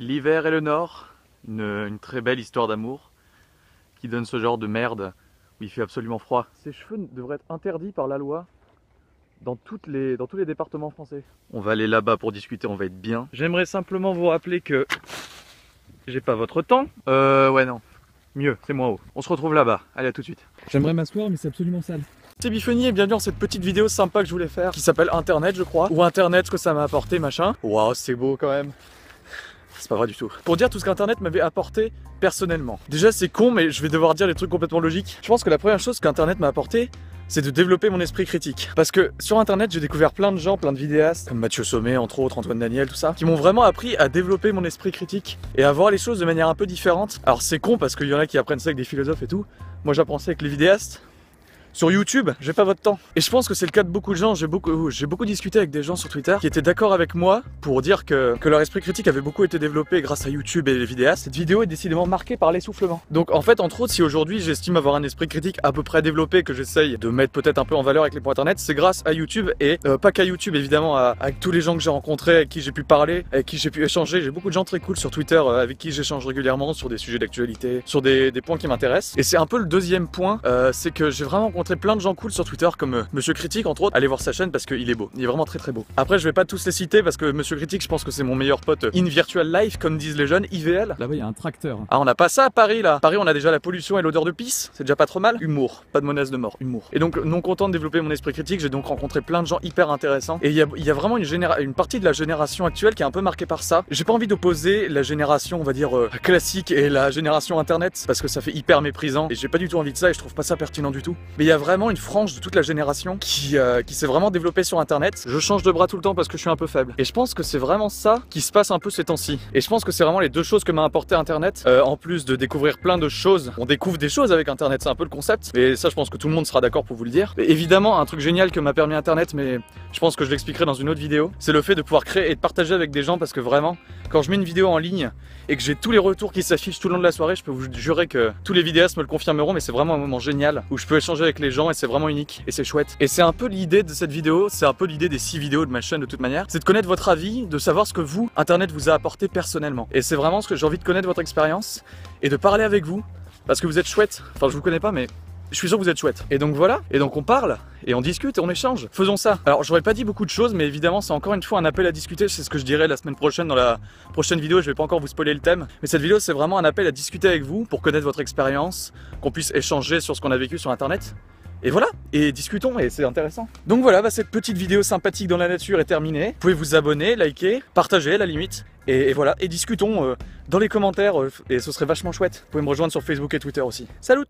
L'hiver et le Nord, une très belle histoire d'amour qui donne ce genre de merde où il fait absolument froid. Ces cheveux devraient être interdits par la loi dans tous les départements français. On va aller là-bas pour discuter, on va être bien. J'aimerais simplement vous rappeler que j'ai pas votre temps. Ouais non, mieux, c'est moins haut. On se retrouve là-bas, allez à tout de suite. J'aimerais m'asseoir mais c'est absolument sale. C'est Biffoni et bienvenue dans cette petite vidéo sympa que je voulais faire qui s'appelle Internet je crois. Ou Internet, ce que ça m'a apporté machin. Waouh c'est beau quand même. C'est pas vrai du tout. Pour dire tout ce qu'Internet m'avait apporté personnellement. Déjà c'est con mais je vais devoir dire des trucs complètement logiques. Je pense que la première chose qu'Internet m'a apporté, c'est de développer mon esprit critique. Parce que sur Internet, j'ai découvert plein de gens, plein de vidéastes, comme Mathieu Sommet, entre autres, Antoine Daniel, tout ça, qui m'ont vraiment appris à développer mon esprit critique et à voir les choses de manière un peu différente. Alors c'est con parce qu'il y en a qui apprennent ça avec des philosophes et tout. Moi j'apprends ça avec les vidéastes. Sur YouTube, j'ai pas votre temps. Et je pense que c'est le cas de beaucoup de gens. J'ai beaucoup discuté avec des gens sur Twitter qui étaient d'accord avec moi pour dire que leur esprit critique avait beaucoup été développé grâce à YouTube et les vidéastes. Cette vidéo est décidément marquée par l'essoufflement. Donc en fait, entre autres, si aujourd'hui j'estime avoir un esprit critique à peu près développé, que j'essaye de mettre peut-être un peu en valeur avec les points internet, c'est grâce à YouTube et pas qu'à YouTube évidemment, avec tous les gens que j'ai rencontrés, avec qui j'ai pu parler, avec qui j'ai pu échanger. J'ai beaucoup de gens très cool sur Twitter avec qui j'échange régulièrement sur des sujets d'actualité, sur des points qui m'intéressent. Et c'est un peu le deuxième point, c'est que j'ai vraiment rencontré plein de gens cool sur Twitter comme Monsieur Critique entre autres. Allez voir sa chaîne parce qu'il est beau, il est vraiment très beau. Après je vais pas tous les citer parce que Monsieur Critique je pense que c'est mon meilleur pote in virtual life comme disent les jeunes, IVL. Là-bas il y a un tracteur. Ah on n'a pas ça à Paris là. Paris on a déjà la pollution et l'odeur de pisse, c'est déjà pas trop mal. Humour, pas de menace de mort, humour. Et donc non content de développer mon esprit critique, j'ai donc rencontré plein de gens hyper intéressants. Et il y a vraiment une partie de la génération actuelle qui est un peu marquée par ça. J'ai pas envie d'opposer la génération on va dire classique et la génération internet parce que ça fait hyper méprisant et j'ai pas du tout envie de ça et je trouve pas ça pertinent du tout. Mais il y a vraiment une frange de toute la génération qui s'est vraiment développée sur internet. Je change de bras tout le temps parce que je suis un peu faible. Et je pense que c'est vraiment ça qui se passe un peu ces temps-ci. Et je pense que c'est vraiment les deux choses que m'a apporté internet. En plus de découvrir plein de choses, on découvre des choses avec internet, c'est un peu le concept. Et ça je pense que tout le monde sera d'accord pour vous le dire. Et évidemment un truc génial que m'a permis internet, mais je pense que je l'expliquerai dans une autre vidéo, c'est le fait de pouvoir créer et de partager avec des gens parce que vraiment, quand je mets une vidéo en ligne et que j'ai tous les retours qui s'affichent tout le long de la soirée, je peux vous jurer que tous les vidéastes me le confirmeront, mais c'est vraiment un moment génial où je peux échanger avec les gens et c'est vraiment unique et c'est chouette. Et c'est un peu l'idée de cette vidéo, c'est un peu l'idée des 6 vidéos de ma chaîne de toute manière, c'est de connaître votre avis, de savoir ce que vous, internet vous a apporté personnellement. Et c'est vraiment ce que j'ai envie de connaître votre expérience et de parler avec vous parce que vous êtes chouette. Enfin je vous connais pas mais je suis sûr que vous êtes chouette. Et donc voilà, et donc on parle, et on discute, et on échange. Faisons ça. Alors j'aurais pas dit beaucoup de choses, mais évidemment c'est encore une fois un appel à discuter. C'est ce que je dirai la semaine prochaine dans la prochaine vidéo. Je vais pas encore vous spoiler le thème. Mais cette vidéo c'est vraiment un appel à discuter avec vous pour connaître votre expérience, qu'on puisse échanger sur ce qu'on a vécu sur internet. Et voilà, et discutons, et c'est intéressant. Donc voilà, cette petite vidéo sympathique dans la nature est terminée. Vous pouvez vous abonner, liker, partager à la limite. Et voilà, et discutons dans les commentaires, et ce serait vachement chouette. Vous pouvez me rejoindre sur Facebook et Twitter aussi. Salut!